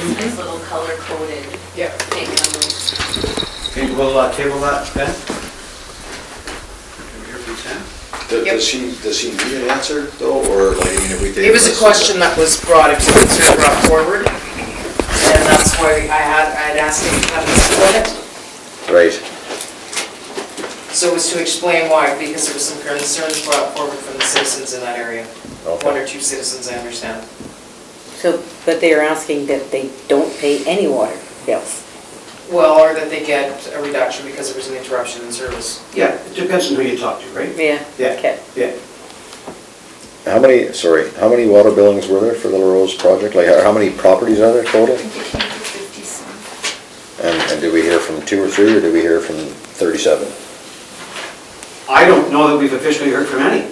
It's nice little color-coded fake numbers. Okay, we'll table that, Ben. Can we hear from Sam? Does he need an answer though, or like, I mean, if we table It was a this, question that was brought, it was a concern brought forward, and that's why I had asked him to have this on it. Right. So it was to explain why, because there was some concerns brought forward from the citizens in that area. Okay. One or two citizens, I understand. So, but they are asking that they don't pay any water bills. Well, or that they get a reduction because there was an interruption in service. Yeah, it depends on who you talk to, right? Yeah. Yeah. Okay. Yeah. How many water billings were there for the Rose project? Like, how many properties are there total? I think it came to 50 some. And did we hear from 2 or 3, or did we hear from 37? I don't know that we've officially heard from any.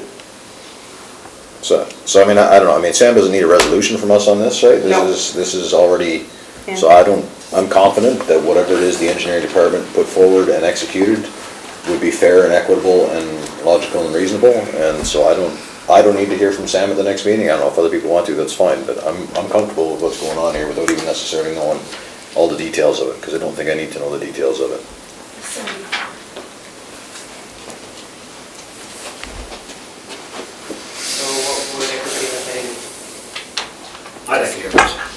So I mean, I don't know, I mean, Sam doesn't need a resolution from us on this, right? No. This is already, Yeah. so I'm confident that whatever it is the engineering department put forward and executed would be fair and equitable and logical and reasonable, and so I don't need to hear from Sam at the next meeting. I don't know if other people want to, that's fine, but I'm comfortable with what's going on here without even necessarily knowing all the details of it, because I don't think I need to know the details of it. So what would everybody think? I'd like to hear from Sam.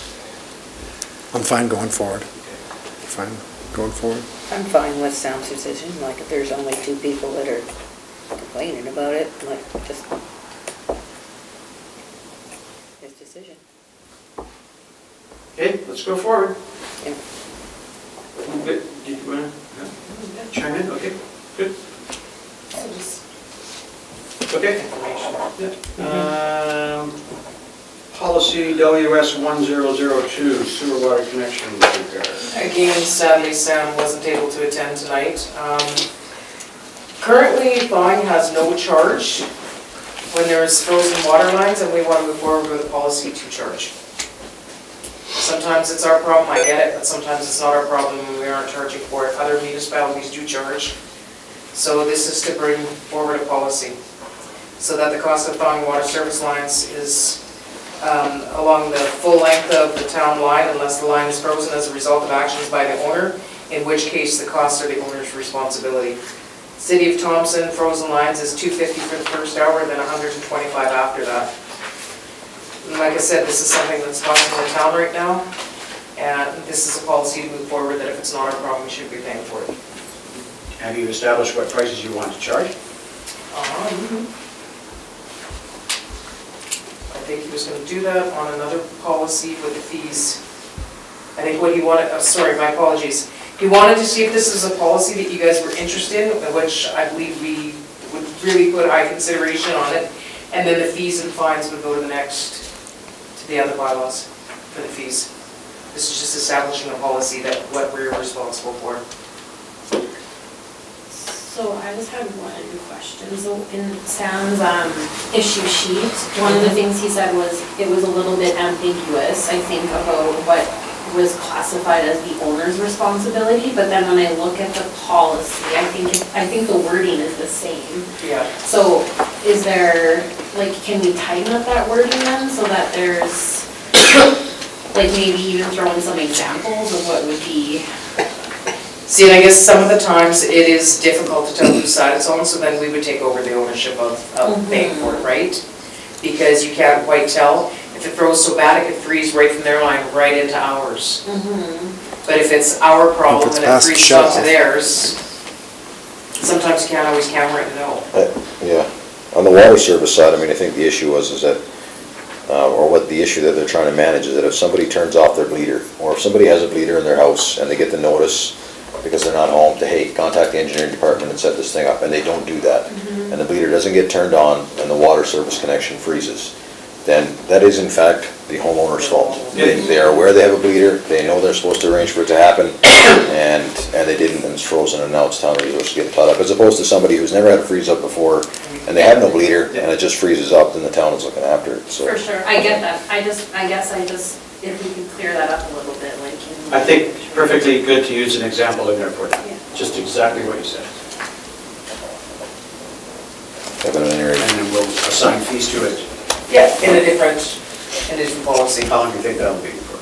I'm fine going forward. Fine going forward. I'm fine with Sam's decision, like if there's only 2 people that are complaining about it, like just his decision. Okay, let's go forward. Yeah. Good. Did you want to chime in? Okay, good. Okay. Policy WS 1002, sewer water connection repair. Again, sadly, Sam wasn't able to attend tonight. Currently, Thawing has no charge when there's frozen water lines, and we want to move forward with a policy to charge. Sometimes it's our problem, I get it, but sometimes it's not our problem and we aren't charging for it. Other municipalities do charge. So this is to bring forward a policy so that the cost of thawing water service lines is along the full length of the town line unless the line is frozen as a result of actions by the owner, in which case the costs are the owner's responsibility. City of Thompson frozen lines is $250 for the first hour, then $125 after that. And like I said, this is something that's costing the town right now, and this is a policy to move forward that if it's not our problem, we should be paying for it. Have you established what prices you want to charge? I think he was going to do that on another policy with the fees. I think what he wanted, sorry, my apologies. He wanted to see if this is a policy that you guys were interested in, which I believe we would really put high consideration on it, and then the fees and fines would go to the other bylaws for the fees. This is just establishing a policy that what we're responsible for. So I just had one question. So in Sam's issue sheet, one of the things he said was it was a little bit ambiguous, I think, about what was classified as the owner's responsibility. But then when I look at the policy, I think the wording is the same. Yeah. So is there, like, can we tighten up that wording then so that there's, like, maybe even throw in some examples of what would be? See, and I guess some of the times it is difficult to tell whose side it's on, so then we would take over the ownership of paying for it, right? Because you can't quite tell. If it froze so bad, it could freeze right from their line right into ours. But if it's our problem and it freezes onto theirs, sometimes you can't always camera it and know. Yeah, on the water service side, I mean, I think the issue is that, or what the issue that they're trying to manage is that if somebody turns off their bleeder, or if somebody has a bleeder in their house and they get the notice because they're not home to, hey, contact the engineering department and set this thing up, and they don't do that, and the bleeder doesn't get turned on and the water service connection freezes, then that is in fact the homeowner's fault. They are aware they have a bleeder, they know they're supposed to arrange for it to happen, and they didn't, and it's frozen, and now it's town resources to get caught up, as opposed to somebody who's never had a freeze up before, and they had no bleeder, and it just freezes up, then the town is looking after it, so. For sure, I get that. I guess if we could clear that up a little bit, like. I think perfectly good to use an example in there for that. Yeah. Just exactly what you said. And then we'll assign fees to it. Yeah, in a different policy. How long do you think that'll be for?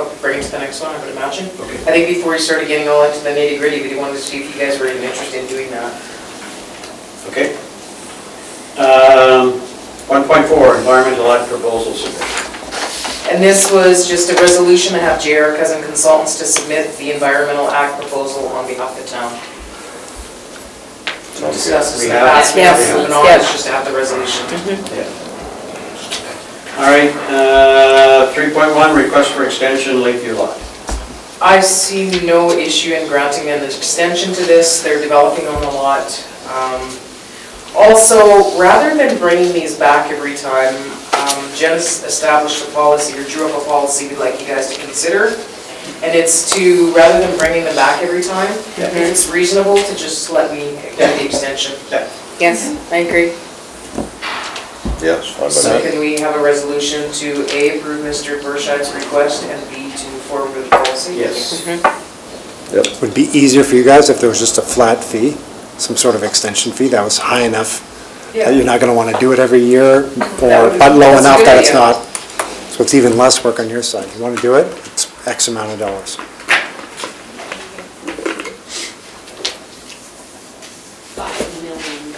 Okay. bring it to the next one, I would imagine. Okay. I think before we started getting all into the nitty gritty, we wanted to see if you guys were even interested in doing that. Okay. 1.4, environmental act proposal submission. And this was just a resolution to have J.R. Cousin Consultants to submit the environmental act proposal on behalf of the town. We discussed this in the past, we Yes. have moving on, Yes. it's just to have the resolution. Yeah. All right, 3.1, request for extension, Lakeview Lot. I see no issue in granting an extension to this, they're developing on the lot. Also, rather than bringing these back every time, Jen's established a policy, or drew up a policy we'd like you guys to consider. And it's to, rather than bringing them back every time, if it's reasonable to just let me get the extension. Yes, I agree. Yes, fine So by me. can we have a resolution to A, approve Mr. Burscheid's request, and B, to move forward with the policy? Yes. Would be easier for you guys if there was just a flat fee, some sort of extension fee that was high enough Yeah. that you're not gonna wanna do it every year, That or, would- but low that's a enough good that it's idea. not, so it's even less work on your side. You wanna do it, it's X amount of dollars. $5 million.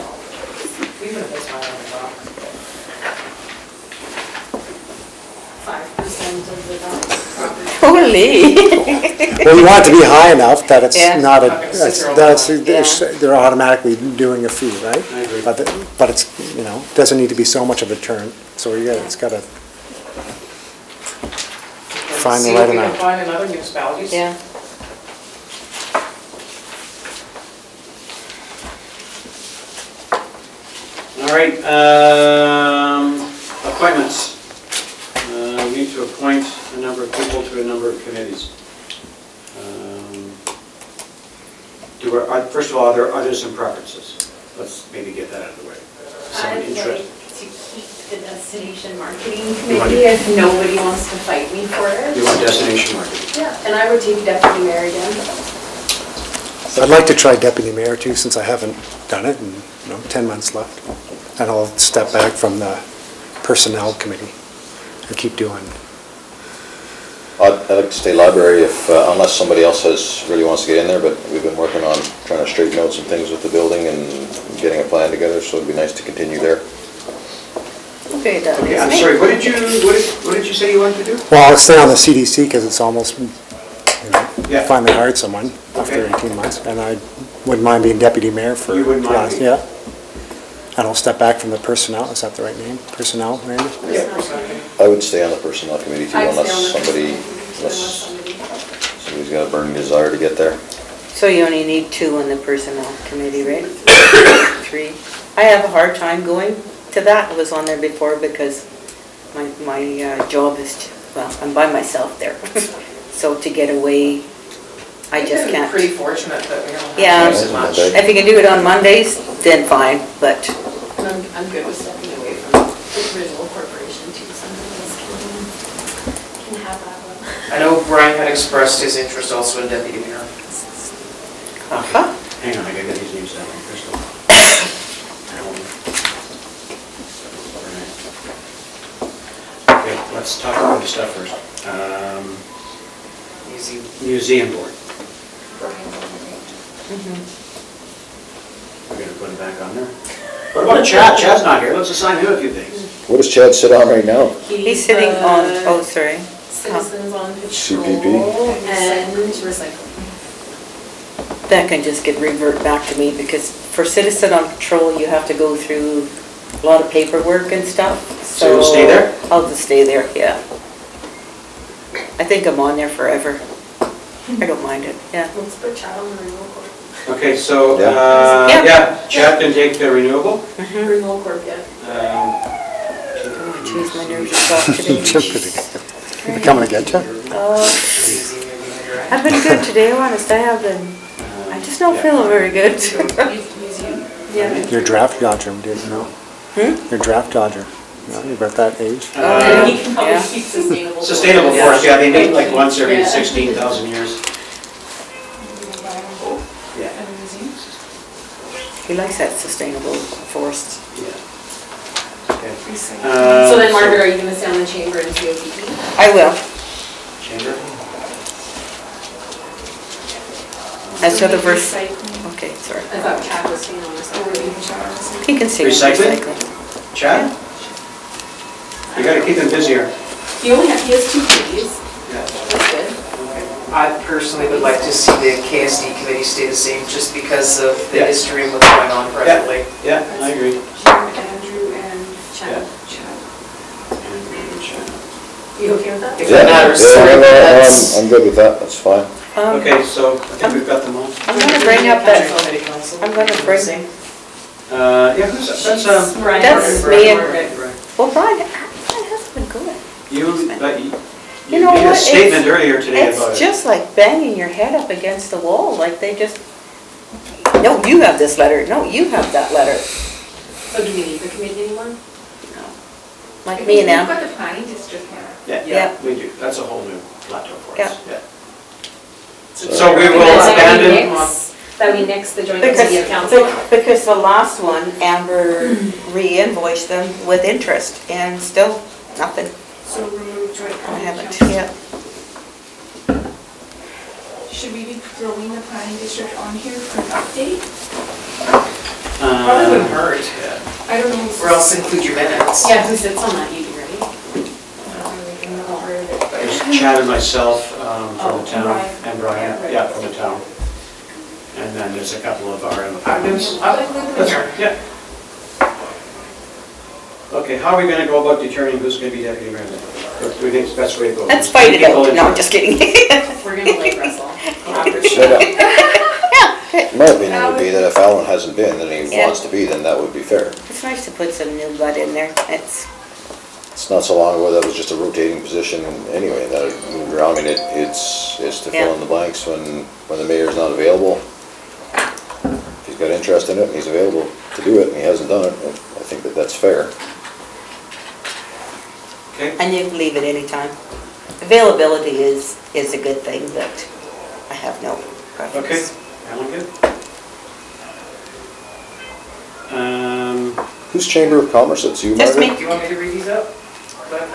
Even if it's higher on the top. 5% of the property. Holy. Well, you want it to be high enough that it's Yeah. not a, Not gonna sit there all that's, the they're automatically doing a fee, right? I agree. But it's, you know, doesn't need to be so much of a turn, so it's gotta find the See right if we can amount. find in other municipalities. Yeah. All right, appointments. We need to appoint a number of people to a number of committees. First of all, are there some preferences? Let's maybe get that out of the way. Someone I'd like interested? to keep the destination marketing committee if nobody wants to fight me for it. You want destination marketing? Yeah, and I would take deputy mayor again. I'd like to try deputy mayor too, since I haven't done it, and, 10 months left. And I'll step back from the personnel committee and keep doing. I'd like to stay library if, unless somebody else really wants to get in there, but we've been working on trying to straighten out some things with the building and getting a plan together, so it'd be nice to continue there. Okay, that Okay, I'm makes sorry, what did you say you wanted to do? Well, I'll stay on the CDC because it's almost, Yeah. finally hired someone after Okay. 18 months. And I wouldn't mind being deputy mayor for. You wouldn't mind being- Yeah. And I'll step back from the personnel, is that the right name? Personnel, maybe? Yeah, personally. I would stay on the personnel committee too, I'd unless stay on the somebody's got a burning desire to get there. So you only need 2 on the personnel committee, right? 3. I have a hard time going to that. I was on there before because my job is, well, I'm by myself there. So to get away, I just We've been can't. pretty fortunate that we don't have Yeah. twice as much. Okay. If you can do it on Mondays, then fine, but And I'm good with stepping away from the original corporation too, somebody else can have that one. I know Brian had expressed his interest also in deputy mayor. uh-huh. Hang on, I gotta get these names down, Crystal. Okay, let's talk about the stuff first. Easy. Museum board, Mhm. we're gonna put it back on there. What about Chad? Chad's not here, let's assign him a few things. What does Chad sit on right now? He's sitting on, oh, sorry. Citizens on Patrol CPP. and recycling. That can just get revert back to me because for citizen on patrol, you have to go through a lot of paperwork and stuff. So you'll stay there? I'll just stay there, yeah. I think I'm on there forever. I don't mind it, yeah. Let's put Chad on the renewal corp. Okay, so, Yeah. yeah, Chad can take the renewable. Renewal corp, yeah. Choose my nerves to talk today. Coming to get you? Easy, maybe later. I've been good today, honest, I have been. I just don't feel very good. Museum. Yeah. You're a draft dodger, didn't know? You're a draft dodger. No, you're about that age. And he can probably Yeah. keep sustainable. Sustainable forest, yeah, they meet like once every Yeah. 16,000 years. Yeah. He likes that sustainable forest. Okay. So then Margaret, are you gonna stay on the chamber and COPP? I will. Chamber? As to the verse, Recycling. okay, sorry. I thought Chad was staying on this. Or recycling. He can stay on Recycling? recycling. Chad? You gotta keep him busier. He has 2 committees, Yeah. that's good. I personally would like to see the KSD committee stay the same, just because of the Yeah. history and what's going on presently. Yeah, I agree. Jim, Andrew, and Chad, Chad. you okay with that? If Yeah, it matters, yeah, sorry, no, but no, that's. I'm good with that, that's fine. Okay, so I think we've got them all. I'm gonna bring up that, Committee council. I'm gonna bring- Yeah, who's, that's, Brian. That's Brian, me and- Brian. well, Brian has been good. You know made a what, statement earlier today about It's it. just like banging your head up against the wall, like they just, no, you have this letter, no, you have that letter. So do we need the committee anymore? Like me and We've them. got the planning district now. Yeah, we do. That's a whole new plateau for us. Yeah. So we will That we abandon, nix- That we nix the joint committee of council? Because the last one, Amber re-invoiced them with interest and still nothing. So remove joint I planning haven't, council. yeah. Should we be throwing the planning district on here for an update? Probably wouldn't hurt, I don't know. or else include your minutes. Yeah, who sits on that, you do, right? it's Chad and myself from Oh, the town, Brian. and Brian, yeah, from the town. And then there's a couple of our independents. I'll include them That's here. right, yeah. Okay, how are we gonna go about determining who's gonna be deputy mayor? What do we think is the best way to go? Let's fight it People out. in- No, I'm just kidding. We're gonna like wrestle. My opinion would be that if Alan hasn't been, and he Yeah. wants to be, then that would be fair. It's nice to put some new blood in there. It's not so long ago, that was just a rotating position anyway, that it moved around. I mean, it's to fill in the blanks when the mayor's not available. If he's got interest in it and he's available to do it and he hasn't done it, I think that that's fair. Okay, And you can leave at any time. Availability is a good thing, but I have no okay, preference. Alan, good? Who's Chamber of Commerce? That's you, Just Margaret? Do you want me to read these out?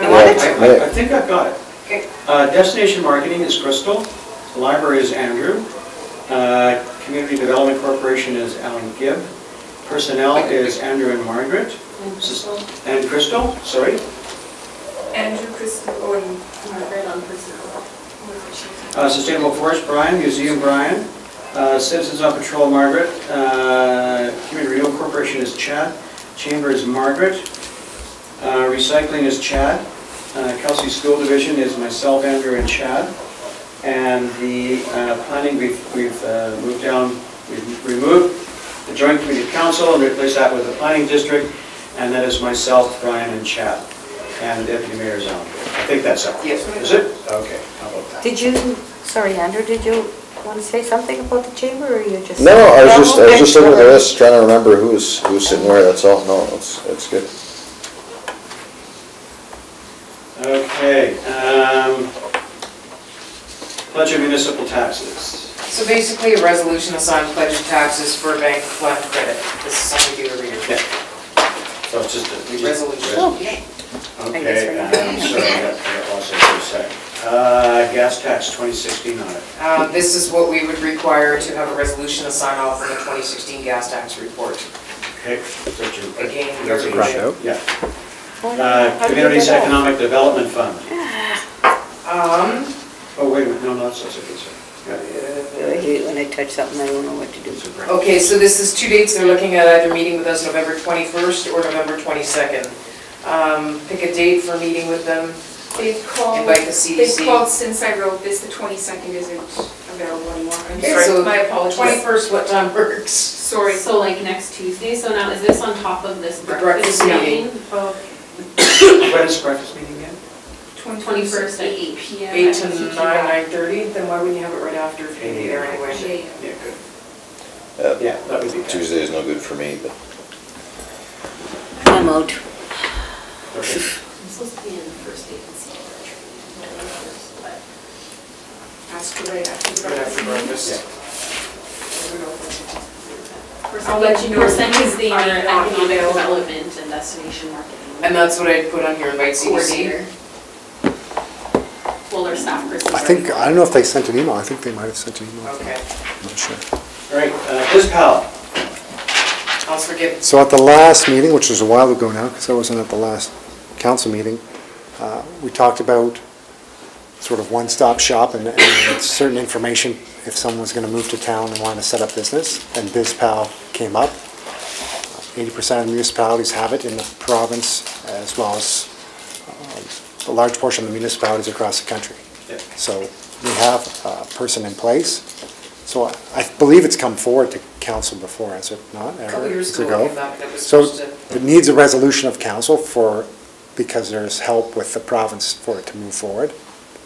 You want it? I think I've got it. Okay. Destination Marketing is Crystal, the Library is Andrew, Community Development Corporation is Alan Gibb, Personnel is Andrew and Margaret, and Crystal, sorry. Andrew, Crystal, and Margaret on personnel. Sustainable Forest, Brian, Museum, Brian, Citizens on Patrol, Margaret, Community Renewal Corporation is Chad, Chamber is Margaret, Recycling is Chad, Kelsey School Division is myself, Andrew, and Chad, and the planning, we've moved down, we've removed the Joint Committee of Council and replaced that with the Planning District, and that is myself, Brian, and Chad, and Deputy Mayor's Alan. I think that's it. Yes. Is it? Okay, how about that? Did you, sorry, Andrew, did you want to say something about the chamber, or you just? No, I was okay. just looking at the list, trying to remember who's sitting where, that's all. No, it's good. Okay, pledge of municipal taxes. So basically, a resolution assigning pledge of taxes for bank line of credit. This is something we do every year. Yeah. So it's just a... Resolution. Oh, Okay, sorry, I got lost there for a second. Gas tax 2016 audit. This is what we would require to have a resolution to sign off on the 2016 gas tax report. Okay. so you- Again, that's a Right out. Yeah. How do you Communities get that? Economic Development Fund. Um, Oh, wait a minute, no, that's okay, sorry. I hate when I touch something, I don't know what to do. Okay, so this is 2 dates they're looking at, either meeting with us November 21st or November 22nd. Pick a date for meeting with them. they've called. Invite the CDC. They've called since I wrote this, the 22nd isn't available anymore. I'm Okay, sorry, so my apologies. 21st, what time works? Sorry. So like next Tuesday, so now is this on top of this The breakfast breakfast meeting. meeting? Oh, When is breakfast meeting again? 21st at 8 p.m. 8 at to Teaching 9, Back. 9:30, then why wouldn't you have it right after if you're gonna be there anyway? Yeah, good. Yeah, that would be good. Tuesday is no good for me, but I'm out. Okay. I'm supposed to be in the first day and see the training, but Ask her right after the Right after breakfast. breakfast. I'll let you know We're sending because they our may not be economic available. development and destination marketing And that's what I'd put on here, invite CDC. coordinator. Well, or staff person? I don't know if they sent an email. I think they might have sent an email. Okay. I'm not sure. All right, BizPal. Counselor Gibbs. So at the last meeting, which was a while ago now, because I wasn't at the last council meeting, we talked about sort of one-stop shop and certain information if someone was going to move to town and want to set up business, and BizPal came up. 80% of municipalities have it in the province, as well as a large portion of the municipalities across the country. Yep. So we have a person in place. So I believe it's come forward to council before, has it not? A couple years ago, that was So supposed to. it needs a resolution of council because there's help with the province for it to move forward.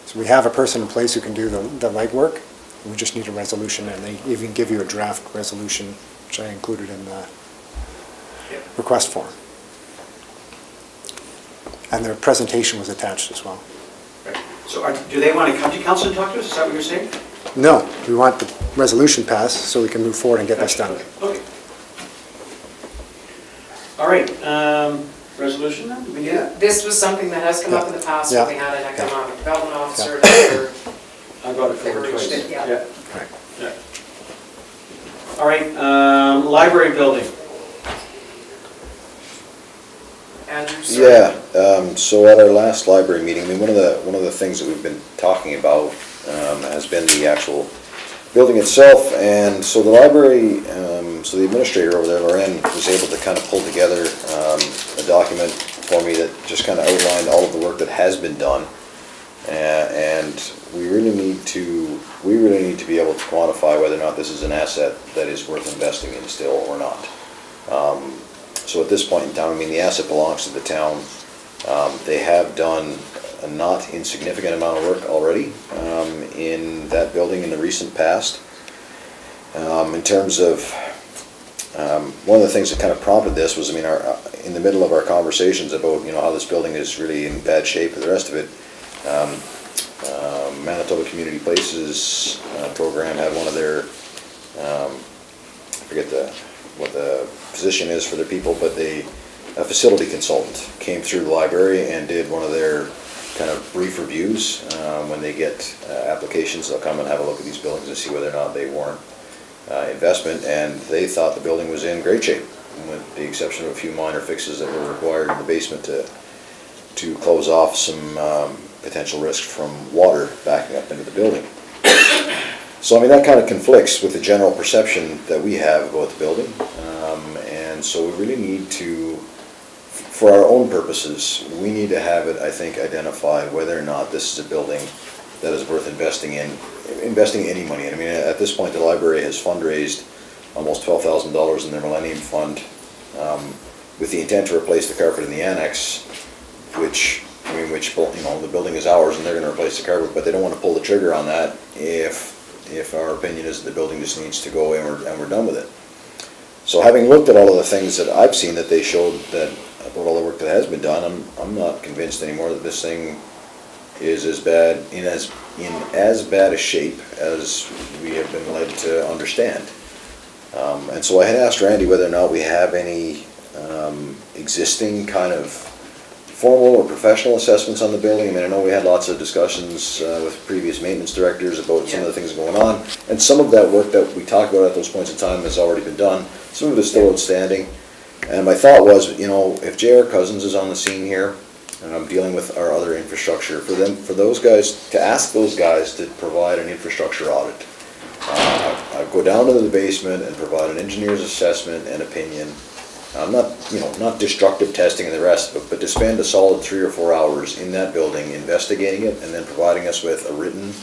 So we have a person in place who can do the legwork. We just need a resolution, and they even give you a draft resolution, which I included in the request form. And their presentation was attached as well. Right. So do they want to come to council and talk to us? Is that what you're saying? No, we want the resolution passed so we can move forward and get this done. Okay. All right, resolution then? We get it? This was something that has come up in the past when Yeah. we had an economic development officer. I got it forward twice. Yeah. Right. Yeah. All right, library building. Andrew, sorry. Yeah, so at our last library meeting, I mean, one of the things that we've been talking about has been the actual building itself, and so the library, so the administrator over there, Loren, was able to kind of pull together a document for me that just kind of outlined all of the work that has been done, and we really need to be able to quantify whether or not this is an asset that is worth investing in still or not. So at this point in time, I mean, the asset belongs to the town. They have done a not insignificant amount of work already in that building in the recent past. In terms of, one of the things that kind of prompted this was, I mean, in the middle of our conversations about, you know, how this building is really in bad shape and the rest of it, Manitoba Community Places program had one of their, I forget what the position is for their people, but a facility consultant came through the library and did one of their kind of brief reviews. When they get applications, they'll come and have a look at these buildings and see whether or not they warrant investment, and they thought the building was in great shape, with the exception of a few minor fixes that were required in the basement to close off some potential risk from water backing up into the building. So I mean, that kind of conflicts with the general perception that we have about the building, and so we really need to, for our own purposes, we need to have it, I think, identify whether or not this is a building that is worth investing any money in. I mean, at this point, the library has fundraised almost $12,000 in their Millennium Fund with the intent to replace the carpet in the annex, which, you know, the building is ours and they're going to replace the carpet, but they don't want to pull the trigger on that if our opinion is that the building just needs to go and we're done with it. So having looked at all of the things that I've seen that they showed that about all the work that has been done, I'm not convinced anymore that this thing is as bad in as bad a shape as we have been led to understand. And so I had asked Randy whether or not we have any existing kind of formal or professional assessments on the building. I mean, I know we had lots of discussions with previous maintenance directors about some of the things going on, and some of that work that we talked about at those points in time has already been done. Some of it is still outstanding. And my thought was, you know, if J.R. Cousins is on the scene here, and I'm dealing with our other infrastructure, for those guys, to ask those guys to provide an infrastructure audit. I go down into the basement and provide an engineer's assessment and opinion. Not destructive testing and the rest, but to spend a solid 3 or 4 hours in that building investigating it and then providing us with a written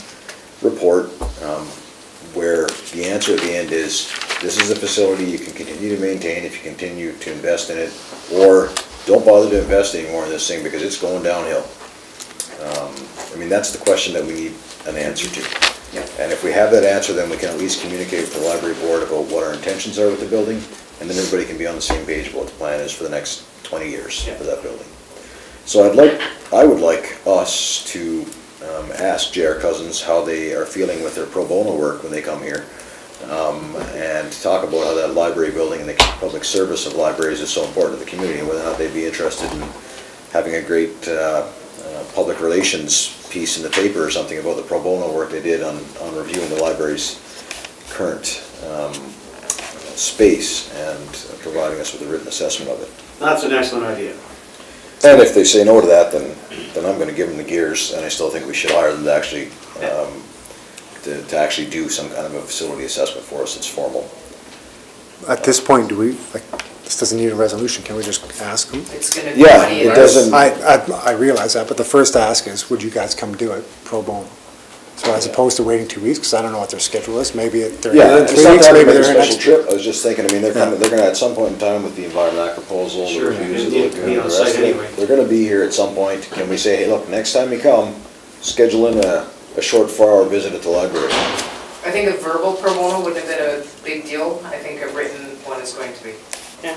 report where the answer at the end is, this is a facility you can continue to maintain if you continue to invest in it, or don't bother to invest anymore in this thing because it's going downhill. I mean, that's the question that we need an answer to. Yep. And if we have that answer, then we can at least communicate with the library board about what our intentions are with the building, and then everybody can be on the same page about what the plan is for the next 20 years for that building. So I would like us to ask J.R. Cousins how they are feeling with their pro bono work when they come here, and talk about how that library building and the public service of libraries is so important to the community, and whether or not they'd be interested in having a great public relations piece in the paper or something about the pro bono work they did on reviewing the library's current space and providing us with a written assessment of it. That's an excellent idea. And if they say no to that, then I'm gonna give them the gears, and I still think we should hire them to actually, to actually do some kind of a facility assessment for us that's formal. At this point, do we, like, this doesn't need a resolution, can we just ask them? It's gonna be Yeah, money. it doesn't, I realize that, but the first ask is, would you guys come do it pro bono? So as opposed to waiting 2 weeks, because I don't know what their schedule is, maybe they're yeah, here in it's 3 not weeks, that maybe big a they're here special next trip, I was just thinking, I mean, they're Yeah. coming, they're gonna at some point in time with the environmental proposal, the Sure, reviews of and the you'd lagoon, be the on rest site of it. anyway. They're gonna be here at some point, can we say, hey, look, next time you come, schedule in a short 4-hour visit at the library? I think a verbal pro bono wouldn't have been a big deal. I think a written one is going to be. Yeah,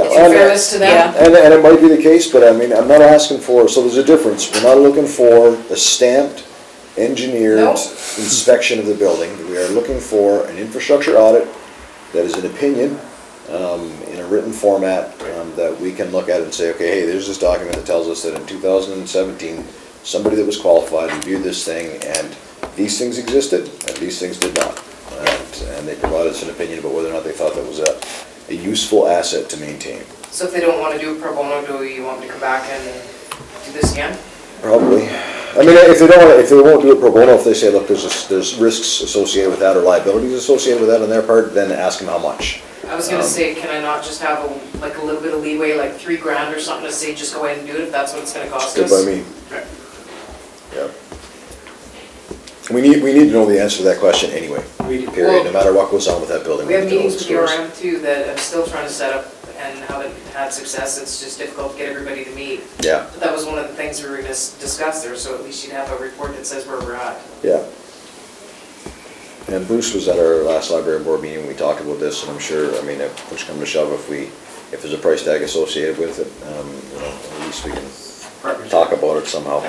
In fairness to them. Yeah. and it might be the case, but I mean, I'm not asking for, so there's a difference, we're not looking for a stamped, engineered No. inspection of the building. We are looking for an infrastructure audit that is an opinion in a written format that we can look at and say, okay, hey, there's this document that tells us that in 2017, somebody that was qualified reviewed this thing, and these things existed, and these things did not. And they provided us an opinion about whether or not they thought that was a useful asset to maintain. So if they don't want to do a pro bono, do you want me to come back and do this again? Probably. I mean, if they don't, if they won't do it pro bono, if they say, look, there's risks associated with that or liabilities associated with that on their part, then ask them how much. I was gonna say, can I not just have like a little bit of leeway, like $3,000 or something to say, just go ahead and do it if that's what it's gonna cost Good us? by me. Yeah. We need to know the answer to that question anyway, We do. period, no matter what goes on with that building. We have need to know meetings the with stories. URM too that I'm still trying to set up and haven't had success. It's just difficult to get everybody to meet. Yeah, But that was one of the things we were gonna discuss there, so at least you'd have a report that says where we're at. yeah. And Bruce was at our last library board meeting, we talked about this, and I'm sure, I mean, if push come to shove, if there's a price tag associated with it, you know, at least we can talk about it somehow.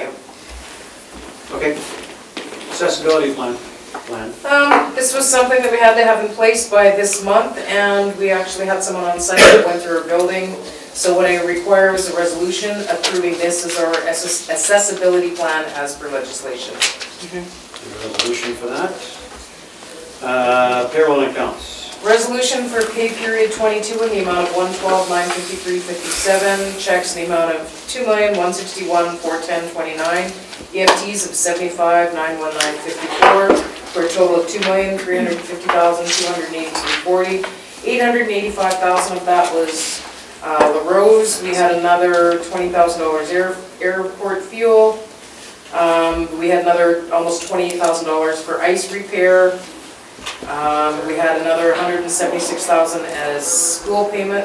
Okay. Accessibility plan. This was something that we had to have in place by this month, and we actually had someone on site that went through our building. So what I require is a resolution approving this as our accessibility plan as per legislation. Resolution for that. Payroll and accounts. Resolution for pay period 22 in the amount of $112,953.57, checks in the amount of $2,161,410.29, EFTs of $75,919.54, for a total of $2,350,282.40. $885,000 of that was LaRose. We had another $20,000 airport fuel. We had another almost $28,000 for ice repair. We had another $176,000 as school payment,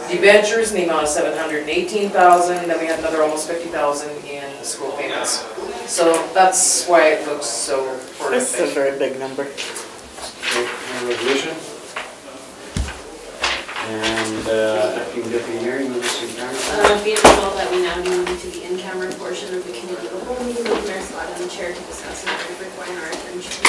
debentures in the amount of $718,000. Then we had another almost $50,000 in school payments. So that's why it looks so That's a horrific. very big number. Okay, resolution. And acting deputy mayor, you want to see Karen? Be it resolved that we now move to the in-camera portion of the committee of the whole meeting with Mayor Scott and the chair to discuss matters requiring our attention.